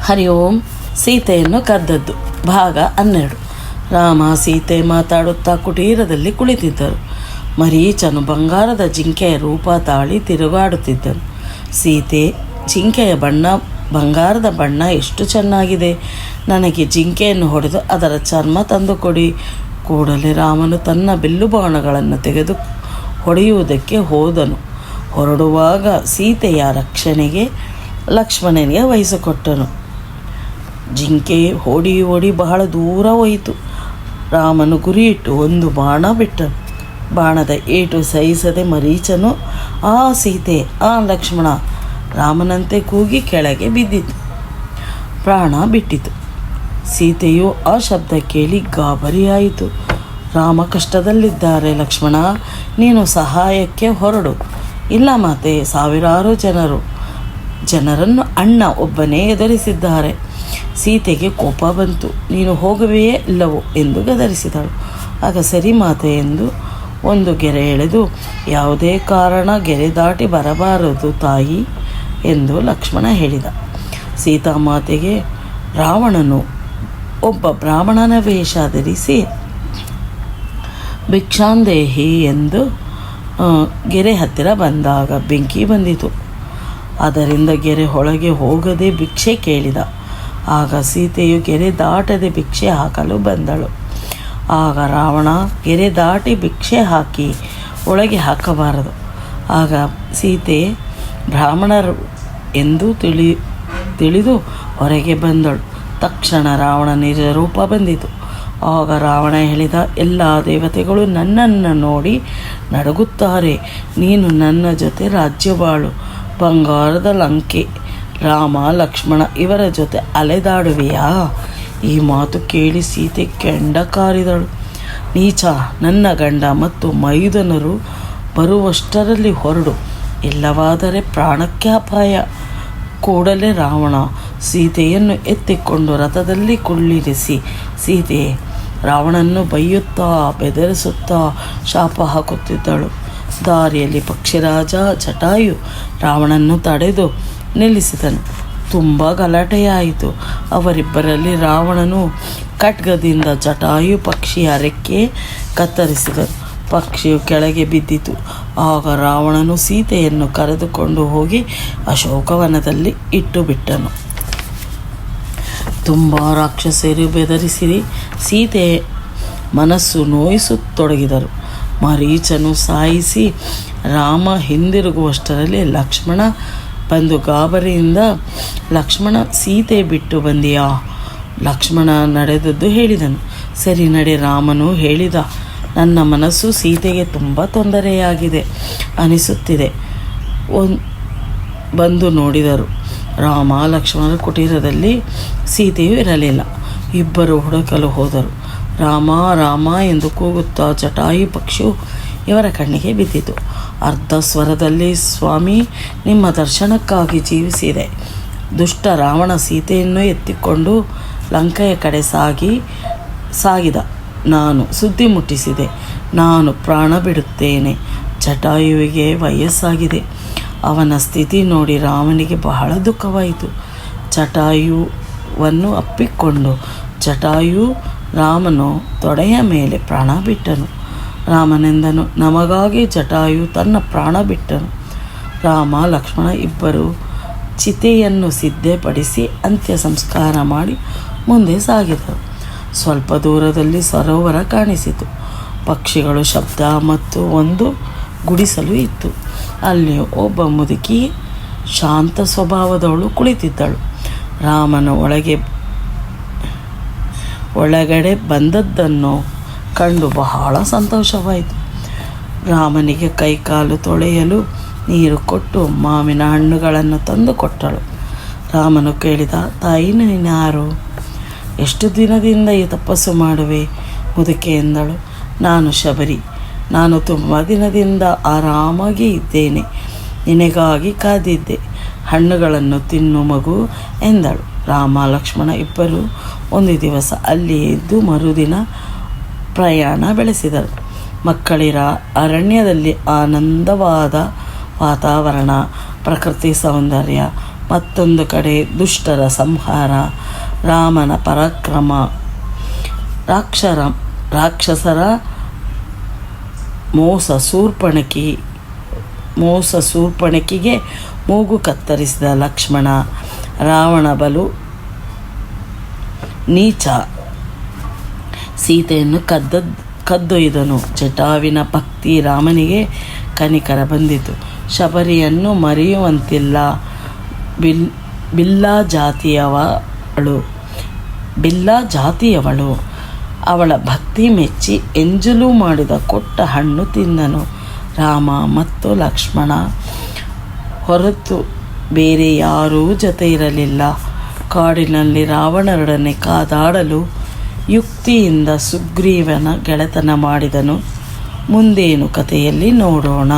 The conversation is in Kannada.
ಹರಿ ಓಂ. ಸೀತೆಯನ್ನು ಕದ್ದದ್ದು ಭಾಗ 12. ರಾಮ ಸೀತೆ ಮಾತಾಡುತ್ತಾ ಕುಟೀರದಲ್ಲಿ ಕುಳಿತಿದ್ದರು. ಮರೀಚನು ಬಂಗಾರದ ಜಿಂಕೆಯ ರೂಪ ತಾಳಿ ತಿರುಗಾಡುತ್ತಿದ್ದನು. ಸೀತೆ, ಜಿಂಕೆಯ ಬಣ್ಣ ಬಂಗಾರದ ಬಣ್ಣ ಎಷ್ಟು ಚೆನ್ನಾಗಿದೆ, ನನಗೆ ಜಿಂಕೆಯನ್ನು ಹೊಡೆದು ಅದರ ಚರ್ಮ ತಂದುಕೊಡಿ. ಕೂಡಲೇ ರಾಮನು ತನ್ನ ಬಿಲ್ಲು ಬಾಣಗಳನ್ನು ತೆಗೆದು ಹೊಡೆಯುವುದಕ್ಕೆ ಹೋದನು. ಹೊರಡುವಾಗ ಸೀತೆಯ ರಕ್ಷಣೆಗೆ ಲಕ್ಷ್ಮಣನಿಗೆ ವಹಿಸಿಕೊಟ್ಟನು. ಜಿಂಕೆ ಓಡಿ ಬಹಳ ದೂರ ಹೋಯಿತು. ರಾಮನು ಗುರಿಯಿಟ್ಟು ಒಂದು ಬಾಣ ಬಿಟ್ಟನು. ಬಾಣದ ಏಟು ಸಹಿಸದೆ ಮರೀಚನು ಆ ಸೀತೆ, ಆ ಲಕ್ಷ್ಮಣ ರಾಮನಂತೆ ಕೂಗಿ ಕೆಳಗೆ ಬಿದ್ದಿತು. ಪ್ರಾಣ ಬಿಟ್ಟಿತು. ಸೀತೆಯು ಆ ಶಬ್ದ ಕೇಳಿ ಗಾಬರಿಯಾಯಿತು. ರಾಮ ಕಷ್ಟದಲ್ಲಿದ್ದಾರೆ, ಲಕ್ಷ್ಮಣ ನೀನು ಸಹಾಯಕ್ಕೆ ಹೊರಡು. ಇಲ್ಲ ಮಾತೆ, ಸಾವಿರಾರು ಜನರನ್ನು ಅಣ್ಣ ಒಬ್ಬನೇ ಎದುರಿಸಿದ್ದಾರೆ. ಸೀತೆಗೆ ಕೋಪ ಬಂತು. ನೀನು ಹೋಗುವೆಯೇ ಇಲ್ಲವೋ ಎಂದು ಗದರಿಸಿದಳು. ಆಗ ಸರಿ ಮಾತೆ ಎಂದು ಒಂದು ಗೆರೆ ಎಳೆದು, ಯಾವುದೇ ಕಾರಣ ಗೆರೆ ದಾಟಿ ಬರಬಾರದು ತಾಯಿ ಎಂದು ಲಕ್ಷ್ಮಣ ಹೇಳಿದ. ಸೀತಾಮಾತೆಗೆ ರಾವಣನು ಒಬ್ಬ ಬ್ರಾಹ್ಮಣನ ವೇಷ ಧರಿಸಿ ಭಿಕ್ಷಾಂದೇಹಿ ಎಂದು ಗೆರೆ ಹತ್ತಿರ ಬಂದಾಗ ಬೆಂಕಿ ಬಂದಿತು. ಅದರಿಂದ ಗೆರೆ ಒಳಗೆ ಹೋಗದೆ ಭಿಕ್ಷೆ ಕೇಳಿದ. ಆಗ ಸೀತೆಯು ಗೆರೆ ದಾಟದೆ ಭಿಕ್ಷೆ ಹಾಕಲು ಬಂದಳು. ಆಗ ರಾವಣ ಗೆರೆ ದಾಟಿ ಭಿಕ್ಷೆ ಹಾಕಿ ಒಳಗೆ ಹಾಕಬಾರದು. ಆಗ ಸೀತೆ ಬ್ರಾಹ್ಮಣರು ಎಂದು ತಿಳಿದು ಹೊರಗೆ ಬಂದಳು. ತಕ್ಷಣ ರಾವಣ ನಿಜ ರೂಪ ಬಂದಿತು. ಆಗ ರಾವಣ ಹೇಳಿದ, ಎಲ್ಲ ದೇವತೆಗಳು ನನ್ನನ್ನು ನೋಡಿ ನಡುಗುತ್ತಾರೆ. ನೀನು ನನ್ನ ಜೊತೆ ರಾಜ್ಯವಾಳು, ಬಂಗಾರದ ಲಂಕೆ, ರಾಮ ಲಕ್ಷ್ಮಣ ಇವರ ಜೊತೆ ಅಲೆದಾಡುವೆಯಾ? ಈ ಮಾತು ಕೇಳಿ ಸೀತೆ ಕೆಂಡ ಕಾರಿದಳು. ನೀಚ, ನನ್ನ ಗಂಡ ಮತ್ತು ಮೈದುನರು ಬರುವಷ್ಟರಲ್ಲಿ ಹೊರಡು, ಇಲ್ಲವಾದರೆ ಪ್ರಾಣಕ್ಕೆ ಅಪಾಯ. ಕೂಡಲೇ ರಾವಣ ಸೀತೆಯನ್ನು ಎತ್ತಿಕೊಂಡು ರಥದಲ್ಲಿ ಕುಳ್ಳಿರಿಸಿ ಸೀತೆ ರಾವಣನ್ನು ಬೈಯುತ್ತಾ ಬೆದರಿಸುತ್ತಾ ಶಾಪ ಹಾಕುತ್ತಿದ್ದಳು. ದಾರಿಯಲ್ಲಿ ಪಕ್ಷಿರಾಜ ಜಟಾಯು ರಾವಣನ್ನು ತಡೆದು ನಿಲ್ಲಿಸಿದನು. ತುಂಬ ಗಲಾಟೆಯಾಯಿತು. ಅವರಿಬ್ಬರಲ್ಲಿ ರಾವಣನು ಖಡ್ಗದಿಂದ ಜಟಾಯು ಪಕ್ಷಿಯ ರೆಕ್ಕೆ ಕತ್ತರಿಸಿದನು. ಪಕ್ಷಿಯು ಕೆಳಗೆ ಬಿದ್ದಿತು. ಆಗ ರಾವಣನು ಸೀತೆಯನ್ನು ಕರೆದುಕೊಂಡು ಹೋಗಿ ಅಶೋಕವನದಲ್ಲಿ ಇಟ್ಟು ಬಿಟ್ಟನು. ತುಂಬ ರಾಕ್ಷಸರು ಬೆದರಿಸಿರಿ ಸೀತೆ ಮನಸ್ಸು ನೋಯಿಸತೊಡಗಿದರು. ಮರೀಚನು ಸಾಯಿಸಿ ರಾಮ ಹಿಂದಿರುಗುವಷ್ಟರಲ್ಲಿ ಲಕ್ಷ್ಮಣ ಬಂದು ಗಾಬರಿಯಿಂದ, ಲಕ್ಷ್ಮಣ ಸೀತೆ ಬಿಟ್ಟು ಬಂದಿಯಾ? ಲಕ್ಷ್ಮಣ ನಡೆದದ್ದು ಹೇಳಿದನು. ಸರಿ ನಡೆ. ರಾಮನು ಹೇಳಿದ, ನನ್ನ ಮನಸ್ಸು ಸೀತೆಗೆ ತುಂಬ ತೊಂದರೆಯಾಗಿದೆ ಅನಿಸುತ್ತಿದೆ. ಬಂದು ನೋಡಿದರು. ರಾಮ ಲಕ್ಷ್ಮಣರ ಕುಟೀರದಲ್ಲಿ ಸೀತೆಯೂ ಇರಲಿಲ್ಲ. ಇಬ್ಬರು ಹುಡುಕಲು ಹೋದರು. ರಾಮ ರಾಮ ಎಂದು ಕೂಗುತ್ತಾ ಜಟಾಯು ಪಕ್ಷಿಯು ಇವರ ಕಣ್ಣಿಗೆ ಬಿದ್ದಿತು. ಅರ್ಧ ಸ್ವರದಲ್ಲಿ, ಸ್ವಾಮಿ ನಿಮ್ಮ ದರ್ಶನಕ್ಕಾಗಿ ಜೀವಿಸಿದೆ. ದುಷ್ಟ ರಾವಣ ಸೀತೆಯನ್ನು ಎತ್ತಿಕೊಂಡು ಲಂಕೆಯ ಕಡೆ ಸಾಗಿದ. ನಾನು ಸುದ್ದಿ ಮುಟ್ಟಿಸಿದೆ. ನಾನು ಪ್ರಾಣ ಬಿಡುತ್ತೇನೆ. ಜಟಾಯುವಿಗೆ ವಯಸ್ಸಾಗಿದೆ. ಅವನ ಸ್ಥಿತಿ ನೋಡಿ ರಾಮನಿಗೆ ಬಹಳ ದುಃಖವಾಯಿತು. ಜಟಾಯುವನ್ನು ಅಪ್ಪಿಕೊಂಡು ಜಟಾಯು ರಾಮನು ತೊಡೆಯ ಮೇಲೆ ಪ್ರಾಣ ಬಿಟ್ಟನು. ರಾಮನೆಂದನು, ನಮಗಾಗಿ ಜಟಾಯು ತನ್ನ ಪ್ರಾಣ ಬಿಟ್ಟನು. ರಾಮ ಲಕ್ಷ್ಮಣ ಇಬ್ಬರು ಚಿತೆಯನ್ನು ಸಿದ್ಧಪಡಿಸಿ ಅಂತ್ಯ ಸಂಸ್ಕಾರ ಮಾಡಿ ಮುಂದೆ ಸಾಗಿದರು. ಸ್ವಲ್ಪ ದೂರದಲ್ಲಿ ಸರೋವರ ಕಾಣಿಸಿತು. ಪಕ್ಷಿಗಳು ಶಬ್ದ ಮತ್ತು ಒಂದು ಗುಡಿಸಲು ಇತ್ತು. ಅಲ್ಲಿ ಒಬ್ಬ ಮುದುಕಿ ಶಾಂತ ಸ್ವಭಾವದವಳು ಕುಳಿತಿದ್ದಳು. ರಾಮನ ಒಳಗಡೆ ಬಂದದ್ದನ್ನು ಕಂಡು ಬಹಳ ಸಂತೋಷವಾಯಿತು. ರಾಮನಿಗೆ ಕೈಕಾಲು ತೊಳೆಯಲು ನೀರು ಕೊಟ್ಟು ಮಾವಿನ ಹಣ್ಣುಗಳನ್ನು ತಂದು ಕೊಟ್ಟಳು. ರಾಮನು ಕೇಳಿದ, ತಾಯಿ ನೀನ್ಯಾರು? ಎಷ್ಟು ದಿನದಿಂದ ಈ ತಪಸ್ಸು ಮಾಡುವೆ? ಮುದುಕೆ ಎಂದಳು. ನಾನು ಶಬರಿ. ನಾನು ತುಂಬ ದಿನದಿಂದ ಆರಾಮಾಗಿ ಇದ್ದೇನೆ. ನಿನಗಾಗಿ ಕಾದಿದ್ದೆ. ಹಣ್ಣುಗಳನ್ನು ತಿನ್ನು ಮಗು ಎಂದಳು. ರಾಮ ಲಕ್ಷ್ಮಣ ಇಬ್ಬರು ಒಂದು ದಿವಸ ಅಲ್ಲಿಯೇ ಇದ್ದು ಮರುದಿನ ಪ್ರಯಾಣ ಬೆಳೆಸಿದರು. ಮಕ್ಕಳಿರ ಅರಣ್ಯದಲ್ಲಿ ಆನಂದವಾದ ವಾತಾವರಣ, ಪ್ರಕೃತಿ ಸೌಂದರ್ಯ, ಮತ್ತೊಂದು ಕಡೆ ದುಷ್ಟರ ಸಂಹಾರ, ರಾಮನ ಪರಾಕ್ರಮ, ರಾಕ್ಷಸರ ಮೋಸ ಶೂರ್ಪಣಕಿಗೆ ಮೂಗು ಕತ್ತರಿಸಿದ ಲಕ್ಷ್ಮಣ, ರಾವಣ ಬಲು ನೀಚ ಸೀತೆಯನ್ನು ಕದ್ದೊಯ್ದನು. ಜಟಾವಿನ ಭಕ್ತಿ ರಾಮನಿಗೆ ಕನಿಕರ ಬಂದಿತು. ಶಬರಿಯನ್ನು ಮರೆಯುವಂತಿಲ್ಲ. ಬಿಲ್ಲ ಜಾತಿಯವಳು. ಅವಳ ಭಕ್ತಿ ಮೆಚ್ಚಿ ಎಂಜಲು ಮಾಡಿದ ಕೊಟ್ಟ ಹಣ್ಣು ತಿಂದನು. ರಾಮ ಮತ್ತು ಲಕ್ಷ್ಮಣ ಹೊರತು ಬೇರೆ ಯಾರೂ ಜೊತೆ ಇರಲಿಲ್ಲ. ಕಾಡಿನಲ್ಲಿ ರಾವಣರೊಡನೆ ಕಾದಾಡಲು ಯುಕ್ತಿಯಿಂದ ಸುಗ್ರೀವನ ಗೆಳೆತನ ಮಾಡಿದನು. ಮುಂದೇನು ಕಥೆಯಲ್ಲಿ ನೋಡೋಣ.